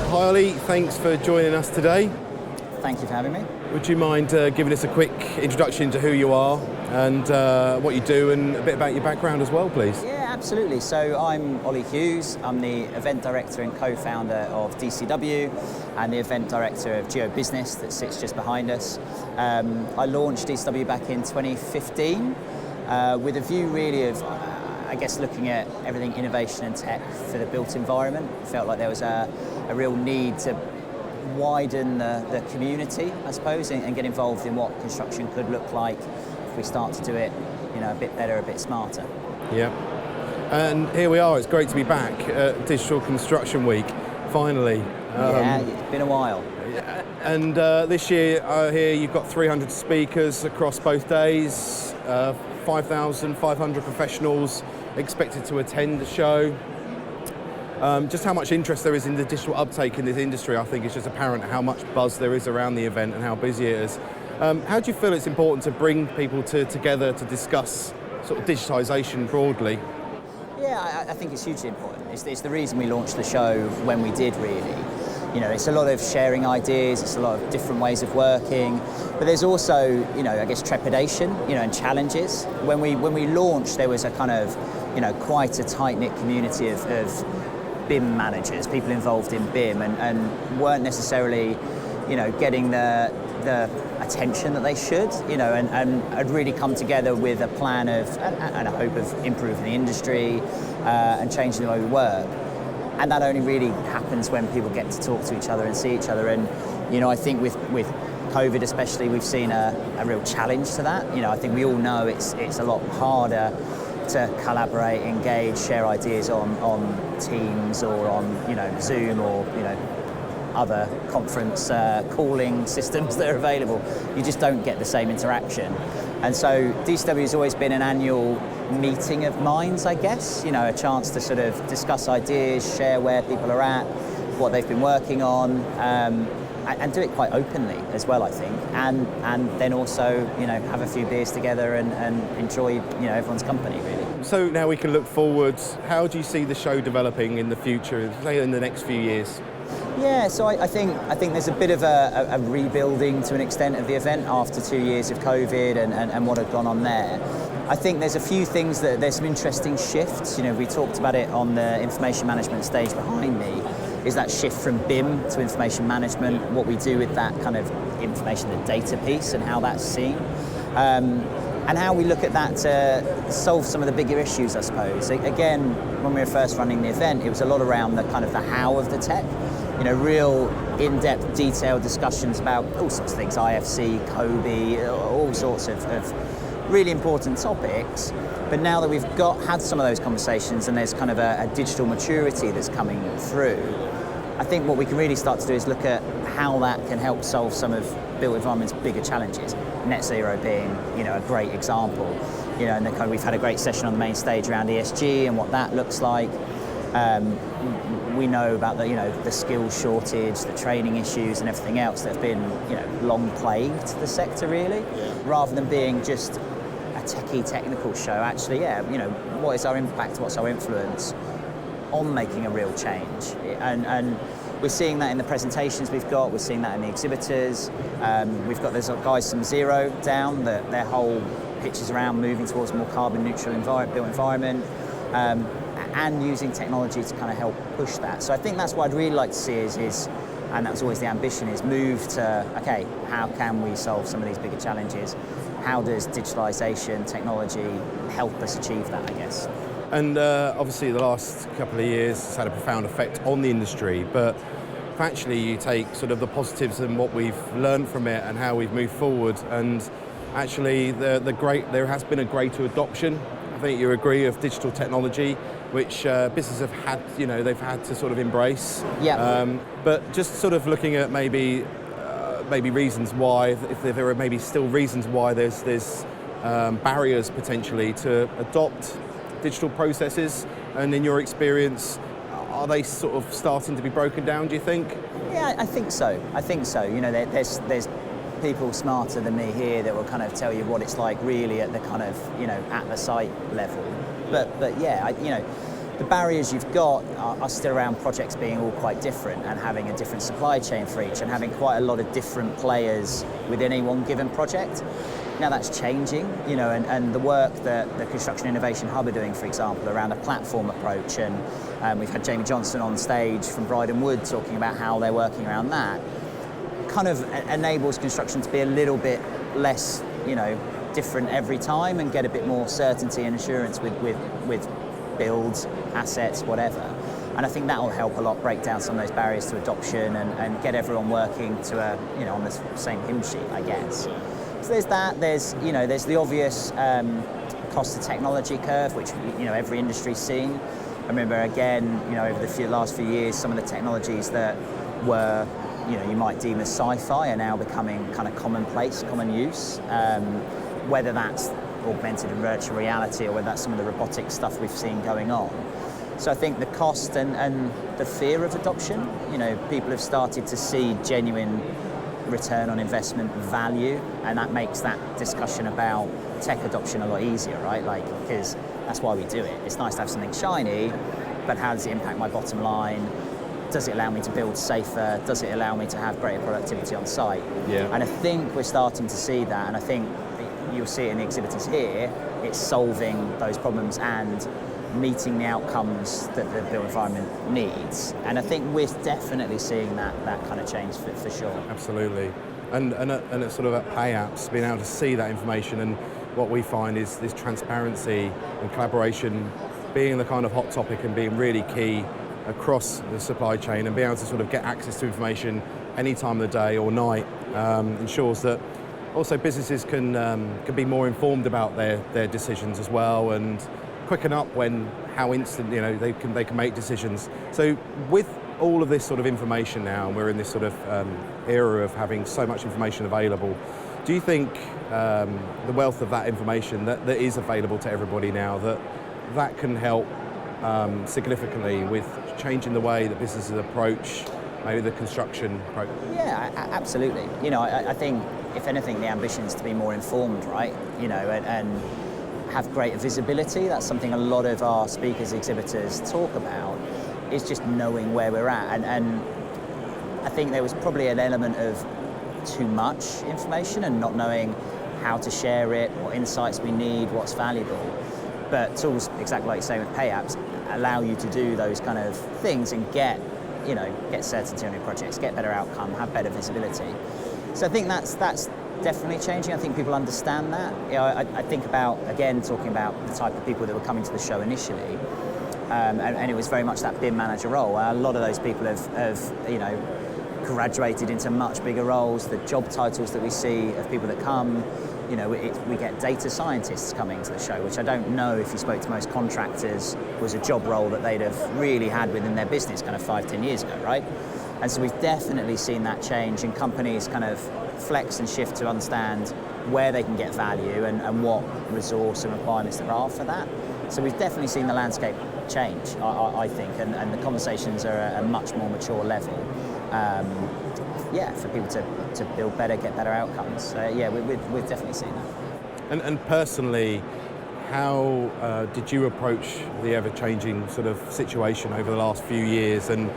Hi Ollie, thanks for joining us today. Thank you for having me. Would you mind giving us a quick introduction to who you are and what you do and a bit about your background as well, please? Yeah, absolutely. So I'm Ollie Hughes. I'm the event director and co-founder of DCW and the event director of Geo Business that sits just behind us. I launched DCW back in 2015 with a view really of looking at everything innovation and tech for the built environment. Felt like there was a real need to widen the community, I suppose, and get involved in what construction could look like if we start to do it, a bit better, a bit smarter. Yeah. And here we are. It's great to be back at Digital Construction Week, finally. Yeah, it's been a while. And this year, here you've got 300 speakers across both days, 5,500 professionals expected to attend the show. Just how much interest there is in the digital uptake in this industry, I think it's just apparent how much buzz there is around the event and how busy it is. How do you feel it's important to bring people together to discuss sort of digitisation broadly? Yeah, I think it's hugely important. It's the reason we launched the show when we did, really. It's a lot of sharing ideas, it's a lot of different ways of working, but there's also, trepidation, and challenges. When we launched, there was a kind of, quite a tight-knit community of BIM managers, people involved in BIM, and weren't necessarily, getting the attention that they should, and had really come together with a plan of and a hope of improving the industry and changing the way we work. And that only really happens when people get to talk to each other and see each other. And I think with COVID especially, we've seen a real challenge to that. I think we all know it's a lot harder to collaborate, engage, share ideas on Teams or on Zoom or other conference calling systems that are available. You just don't get the same interaction. And so DCW has always been an annual meeting of minds, I guess, a chance to sort of discuss ideas, share where people are at, what they've been working on, and do it quite openly as well, I think, and then also have a few beers together and enjoy everyone's company, really. So now we can look forwards. How do you see the show developing in the future, say in the next few years? Yeah, so I think there's a bit of a rebuilding to an extent of the event after 2 years of COVID and what had gone on there. I think there's a few things there's some interesting shifts. We talked about it on the information management stage behind me, is that shift from BIM to information management, what we do with that kind of information, the data piece and how that's seen. And how we look at that to solve some of the bigger issues, I suppose. Again, when we were first running the event, it was a lot around the kind of the how of the tech. Real in-depth, detailed discussions about all sorts of things, IFC, COBE, all sorts of really important topics. But now that we've had some of those conversations and there's kind of a digital maturity that's coming through, I think what we can really start to do is look at how that can help solve some of built environment's bigger challenges. Net zero being, a great example. And we've had a great session on the main stage around ESG and what that looks like. We know about the skills shortage, the training issues, and everything else that have been, long plagued the sector really. Yeah. Rather than being just a techie technical show, actually, what is our impact? What's our influence on making a real change? And we're seeing that in the presentations we've got. We're seeing that in the exhibitors. We've got those guys from Zero down that their whole pitch is around moving towards a more carbon neutral built environment. And using technology to kind of help push that. So I think that's what I'd really like to see is and that's always the ambition, is move to, okay, how can we solve some of these bigger challenges? How does digitalisation, technology help us achieve that, I guess? And obviously the last couple of years has had a profound effect on the industry, but if actually you take sort of the positives and what we've learned from it and how we've moved forward, and actually there has been a greater adoption, I think you agree, of digital technology, which businesses have had, they've had to sort of embrace. Yeah. But just sort of looking at maybe reasons why, if there are maybe still reasons why there's barriers potentially to adopt digital processes, and in your experience, are they sort of starting to be broken down, do you think? Yeah, I think so. There's people smarter than me here that will kind of tell you what it's like really at the kind of, at the site level. But yeah, The barriers you've got are still around projects being all quite different and having a different supply chain for each and having quite a lot of different players within any one given project. Now that's changing, you know, and the work that the Construction Innovation Hub are doing, for example, around a platform approach, and we've had Jamie Johnson on stage from Bryden Wood talking about how they're working around that, kind of enables construction to be a little bit less, you know, different every time and get a bit more certainty and assurance with builds, assets, whatever. And I think that will help a lot break down some of those barriers to adoption and get everyone working to a, you know, on the same hymn sheet, I guess. So there's that. There's the obvious cost of technology curve, which, you know, every industry's seen. I remember again, you know, over the last few years, some of the technologies that were, you know, you might deem as sci-fi are now becoming kind of commonplace, common use. Whether that's augmented and virtual reality or whether that's some of the robotic stuff we've seen going on. So I think the cost and the fear of adoption, you know, people have started to see genuine return on investment value, and that makes that discussion about tech adoption a lot easier, right? Like, because that's why we do it. It's nice to have something shiny, but how does it impact my bottom line? Does it allow me to build safer? Does it allow me to have greater productivity on site? Yeah. And I think we're starting to see that, and I think you'll see it in the exhibitors here. It's solving those problems and meeting the outcomes that the built environment needs. And I think we're definitely seeing that kind of change for sure. Absolutely. And at sort of at PayApps, being able to see that information, and what we find is this transparency and collaboration being the kind of hot topic and being really key across the supply chain, and being able to sort of get access to information any time of the day or night ensures that also businesses can be more informed about their decisions as well, and quicken up how instant, you know, they can make decisions. So with all of this sort of information now, and we're in this sort of era of having so much information available, do you think the wealth of that information that is available to everybody now, that can help significantly with changing the way that businesses approach maybe the construction approach? Yeah, absolutely. You know, I think if anything, the ambition is to be more informed, right? You know, and have greater visibility. That's something a lot of our speakers, exhibitors talk about, is just knowing where we're at. And I think there was probably an element of too much information and not knowing how to share it, what insights we need, what's valuable. But tools, exactly like you say with PayApps, allow you to do those kind of things and get certainty on your projects, get better outcome, have better visibility. So I think that's definitely changing. I think people understand that. You know, I think about, again, talking about the type of people that were coming to the show initially, and it was very much that BIM manager role. A lot of those people have you know, graduated into much bigger roles. The job titles that we see of people that come, you know, we get data scientists coming to the show, which I don't know if you spoke to most contractors was a job role that they'd have really had within their business kind of 5-10 years ago, right? And so we've definitely seen that change, and companies kind of flex and shift to understand where they can get value and what resource and requirements there are for that. So we've definitely seen the landscape change, I think, and the conversations are at a much more mature level. Yeah, for people to build better, get better outcomes. So yeah, we've definitely seen that. And personally, how did you approach the ever-changing sort of situation over the last few years, and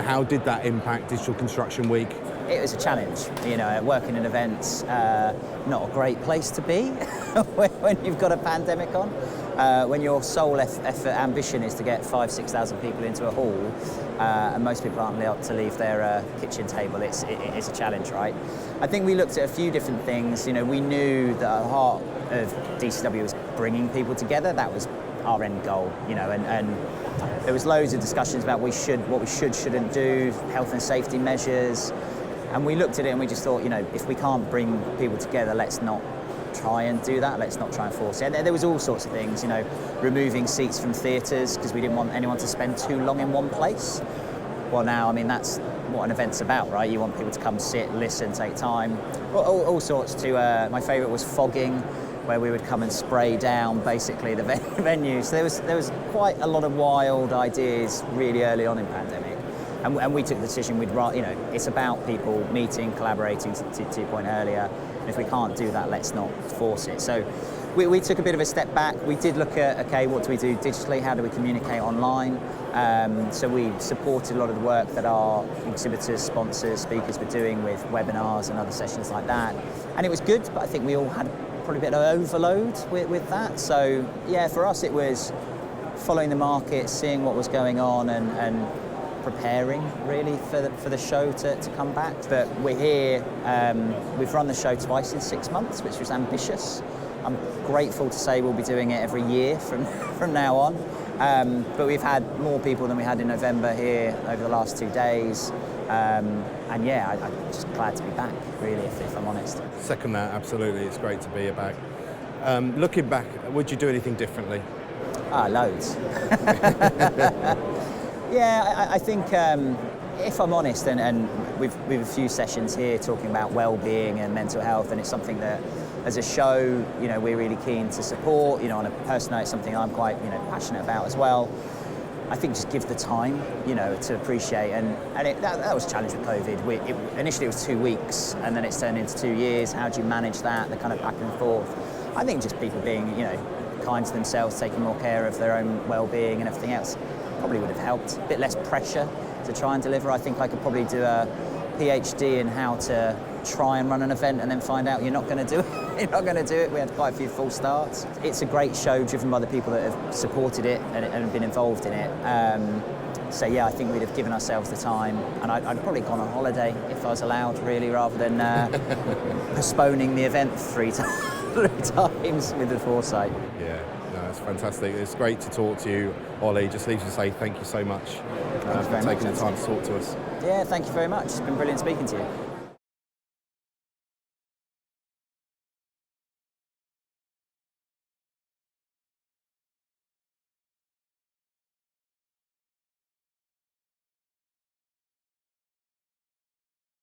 how did that impact Digital Construction Week? It was a challenge, you know, working in events, not a great place to be when you've got a pandemic on. When your sole ambition is to get 5,000-6,000 people into a hall, and most people aren't allowed to leave their kitchen table, it's a challenge, right? I think we looked at a few different things. You know, we knew that at the heart of DCW was bringing people together. That was our end goal, you know, and there was loads of discussions about what we shouldn't do, health and safety measures. And we looked at it and we just thought, you know, if we can't bring people together, let's not try and do that. Let's not try and force it. And there was all sorts of things, you know, removing seats from theatres because we didn't want anyone to spend too long in one place. Well, now, I mean, that's what an event's about, right? You want people to come sit, listen, take time. All sorts to, my favourite was fogging, where we would come and spray down basically the venue. So there was quite a lot of wild ideas really early on in pandemic. And we took the decision you know, it's about people meeting, collaborating, to your point earlier. And if we can't do that, let's not force it. So we took a bit of a step back. We did look at, okay, what do we do digitally? How do we communicate online? So we supported a lot of the work that our exhibitors, sponsors, speakers were doing with webinars and other sessions like that. And it was good, but I think we all had probably a bit of overload with that. So yeah, for us it was following the market, seeing what was going on and preparing really for the show to come back. But we're here, we've run the show twice in 6 months, which was ambitious. I'm grateful to say we'll be doing it every year from now on. But we've had more people than we had in November here over the last 2 days. And yeah, I'm just glad to be back, really, if I'm honest. Second that, absolutely. It's great to be back. Looking back, would you do anything differently? Loads. Yeah, I think if I'm honest, and we've a few sessions here talking about well-being and mental health, and it's something that, as a show, we're really keen to support. On a personal note, it's something I'm quite, passionate about as well. I think just give the time, to appreciate, and that was a challenge with COVID. Initially it was 2 weeks, and then it's turned into 2 years. How do you manage that? The kind of back and forth. I think just people being, kind to themselves, taking more care of their own well-being and everything else probably would have helped. A bit less pressure to try and deliver. I think I could probably do a PhD in how to try and run an event and then find out you're not going to do it. You're not going to do it. We had quite a few false starts. It's a great show driven by the people that have supported it and have been involved in it. So yeah, I think we'd have given ourselves the time, and I'd probably gone on holiday if I was allowed, really, rather than postponing the event three times with the foresight. Yeah, no, it's fantastic. It's great to talk to you, Ollie. Just leaves to say thank you so much for taking the time to talk to us. Yeah, thank you very much. It's been brilliant speaking to you.